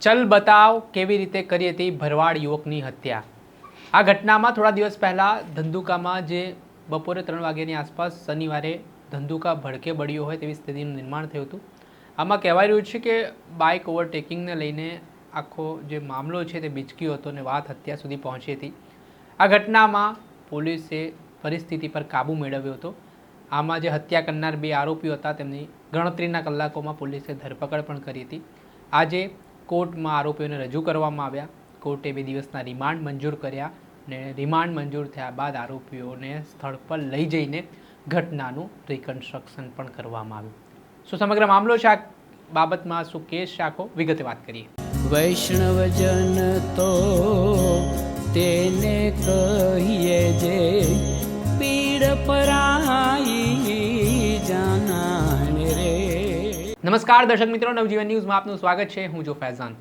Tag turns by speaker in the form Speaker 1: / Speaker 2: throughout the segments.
Speaker 1: ચલ બતાવ કેવી રીતે કરી હતી ભરવાડ યુવકની હત્યા। આ ઘટનામાં થોડા દિવસ પહેલાં ધંધુકામાં જે બપોરે 3 વાગ્યાની આસપાસ શનિવારે ધંધુકા ભડકે બળ્યો હોય તેવી સ્થિતિનું નિર્માણ થયું હતું। આમાં કહેવાય રહ્યું છે કે બાઇક ઓવરટેકિંગને લઈને આખો જે મામલો છે તે બીચક્યો હતો અને વાત હત્યા સુધી પહોંચી હતી। આ ઘટનામાં પોલીસે પરિસ્થિતિ પર કાબૂ મેળવ્યો હતો। આમાં જે હત્યા કરનાર 2 આરોપીઓ હતા તેમની ગણતરીના કલાકોમાં પોલીસે ધરપકડ પણ કરી હતી। આજે કોર્ટમાં આરોપીઓને રજૂ કરવામાં આવ્યા। કોર્ટે 2 દિવસના રિમાન્ડ મંજૂર કર્યા અને રિમાન્ડ મંજૂર થયા બાદ આરોપીઓને સ્થળ પર લઈ જઈને ઘટનાનું રિકન્સ્ટ્રક્શન પણ કરવામાં આવ્યું। શું સમગ્ર મામલો છે, આ બાબતમાં શું કેસ છે, આખો વિગતે વાત કરીએ।
Speaker 2: વૈષ્ણવજન તો તેને કહીએ જે પીડ પરાઈ જાનાને રે।
Speaker 1: નમસ્કાર દર્શક મિત્રો, નવજીવન ન્યૂઝમાં આપનું સ્વાગત છે। હું જો ફૈઝાન।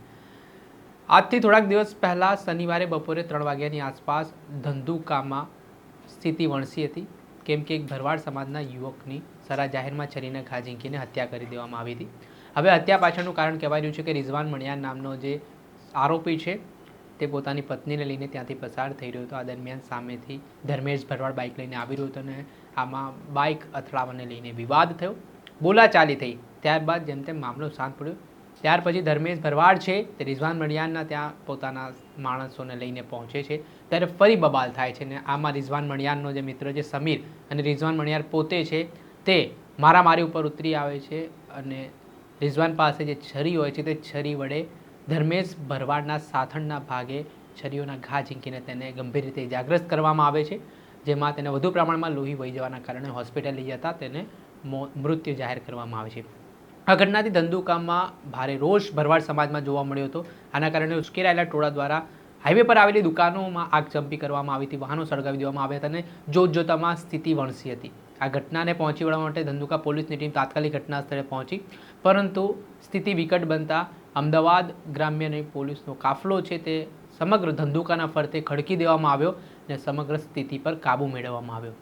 Speaker 1: આજથી થોડાક દિવસ પહેલાં શનિવારે બપોરે 3 વાગ્યાની આસપાસ ધંધુકામાં સ્થિતિ વણસી હતી, કેમ કે એક ભરવાડ સમાજના યુવકની સરા જાહેરમાં છરીને ઘા ઝીંકીને હત્યા કરી દેવામાં આવી હતી। હવે હત્યા પાછળનું કારણ કહેવાય રહ્યું છે કે રિઝવાન મણિયાર નામનો જે આરોપી છે તે પોતાની પત્નીને લઈને ત્યાંથી પસાર થઈ રહ્યો હતો। આ દરમિયાન સામેથી ધર્મેશ ભરવાડ બાઇક લઈને આવી રહ્યો હતો અને આમાં બાઇક અથડાવાને લઈને વિવાદ થયો, બોલાચાલી થઈ। ત્યારબાદ જેમ તેમ મામલો શાંત પડ્યો। ત્યાર પછી ધર્મેશ ભરવાડ છે તે રિઝવાન મણિયારના ત્યાં પોતાના માણસોને લઈને પહોંચે છે, ત્યારે ફરી બબાલ થાય છે અને આમાં રિઝવાન મણિયારનો જે મિત્ર છે સમીર અને રિઝવાન મણિયાર પોતે છે તે મારામારી ઉપર ઉતરી આવે છે અને રિઝવાન પાસે જે છરી હોય છે તે છરી વડે ધર્મેશ ભરવાડના સાથળના ભાગે છરીઓના ઘા ઝીંકીને તેને ગંભીર રીતે ઇજાગ્રસ્ત કરવામાં આવે છે, જેમાં તેને વધુ પ્રમાણમાં લોહી વહી જવાના કારણે હોસ્પિટલ લઈ જતા તેને મૃત્યુ જાહેર કરવામાં આવે છે। આ ઘટનાથી ધંધુકામાં ભારે રોષ ભરવાડ સમાજમાં જોવા મળ્યો હતો। આના કારણે ઉશ્કેરાયેલા ટોળા દ્વારા હાઈવે પર આવેલી દુકાનોમાં આગચંપી કરવામાં આવી હતી, વાહનો સળગાવી દેવામાં આવ્યા હતા અને જોતજોતામાં સ્થિતિ વણસી હતી। આ ઘટનાને પહોંચી વળવા માટે ધંધુકા પોલીસની ટીમ તાત્કાલિક ઘટના સ્થળે પહોંચી, પરંતુ સ્થિતિ વિકટ બનતા અમદાવાદ ગ્રામ્યની પોલીસનો કાફલો છે તે સમગ્ર ધંધુકાના ફરતે ખડકી દેવામાં આવ્યો અને સમગ્ર સ્થિતિ પર કાબૂ મેળવવામાં આવ્યો।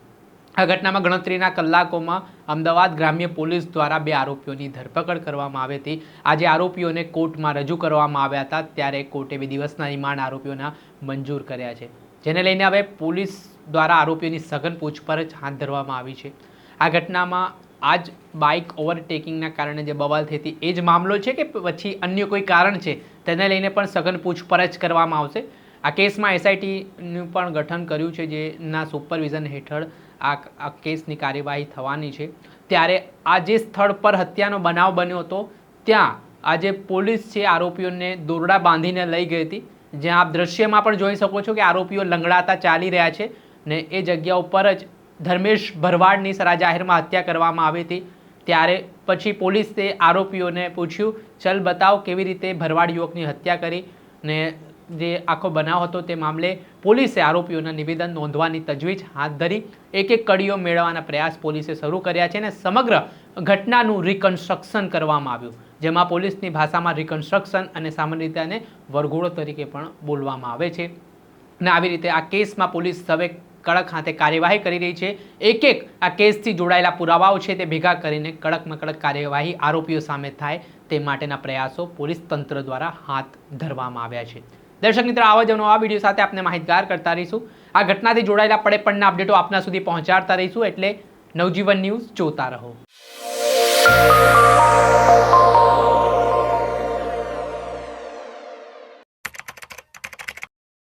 Speaker 1: આ ઘટનામાં ગણતરીના કલાકોમાં અમદાવાદ ગ્રામ્ય પોલીસ દ્વારા 2 આરોપીઓની ધરપકડ કરવામાં આવી હતી। આજે આરોપીઓને કોર્ટમાં રજૂ કરવામાં આવ્યા હતા, ત્યારે કોર્ટે 2 દિવસના રિમાન્ડ આરોપીઓના મંજૂર કર્યા છે, જેને લઈને હવે પોલીસ દ્વારા આરોપીઓની સઘન પૂછપરછ હાથ ધરવામાં આવી છે। આ ઘટનામાં આજ બાઇક ઓવરટેકિંગના કારણે જે બવાલ થઈ હતી એ જ મામલો છે કે પછી અન્ય કોઈ કારણ છે, તેને લઈને પણ સઘન પૂછપરછ કરવામાં આવશે। આ કેસમાં એસઆઈટીનું પણ ગઠન કર્યું છે, જેના સુપરવિઝન હેઠળ આ કેસની કાર્યવાહી થવાની છે। ત્યારે આ જે સ્થળ પર હત્યાનો બનાવ બન્યો હતો ત્યાં આજે પોલીસ છે આરોપીઓને દોરડા બાંધીને લઈ ગઈ હતી, જ્યાં આપ દ્રશ્યમાં પણ જોઈ શકો છો કે આરોપીઓ લંગડાતા ચાલી રહ્યા છે ને એ જગ્યા ઉપર જ ધર્મેશ ભરવાડની સરા જાહેરમાં હત્યા કરવામાં આવી હતી। ત્યારે પછી પોલીસે આરોપીઓને પૂછ્યું, ચલ બતાવ કેવી રીતે ભરવાડ યુવકની હત્યા કરી, ને જે આખો બનાવ હતો તે મામલે પોલીસે આરોપીઓના નિવેદન નોંધવાની તજવીજ હાથ ધરી એક કડીઓ મેળવવાના પ્રયાસ પોલીસે શરૂ કર્યા છે અને સમગ્ર ઘટનાનું રિકન્સ્ટ્રક્શન કરવામાં આવ્યું, જેમાં પોલીસની ભાષામાં રિકન્સ્ટ્રક્શન અને સામાન્ય રીતે આને વરઘોડો તરીકે પણ બોલવામાં આવે છે। અને આવી રીતે આ કેસમાં પોલીસ હવે કડક હાથે કાર્યવાહી કરી રહી છે। એક આ કેસથી જોડાયેલા પુરાવાઓ છે તે ભેગા કરીને કડકમાં કડક કાર્યવાહી આરોપીઓ સામે થાય તે માટેના પ્રયાસો પોલીસ તંત્ર દ્વારા હાથ ધરવામાં આવ્યા છે। દર્શક મિત્રો, આવા જ નવા વિડીયો સાથે આપણે માહિતગાર કરતા રહીશું। આ ઘટનાથી જોડાયેલા પડે પડના અપડેટો આપના સુધી પહોંચાડતા રહીશું, એટલે નવજીવન ન્યૂઝ જોતા રહો।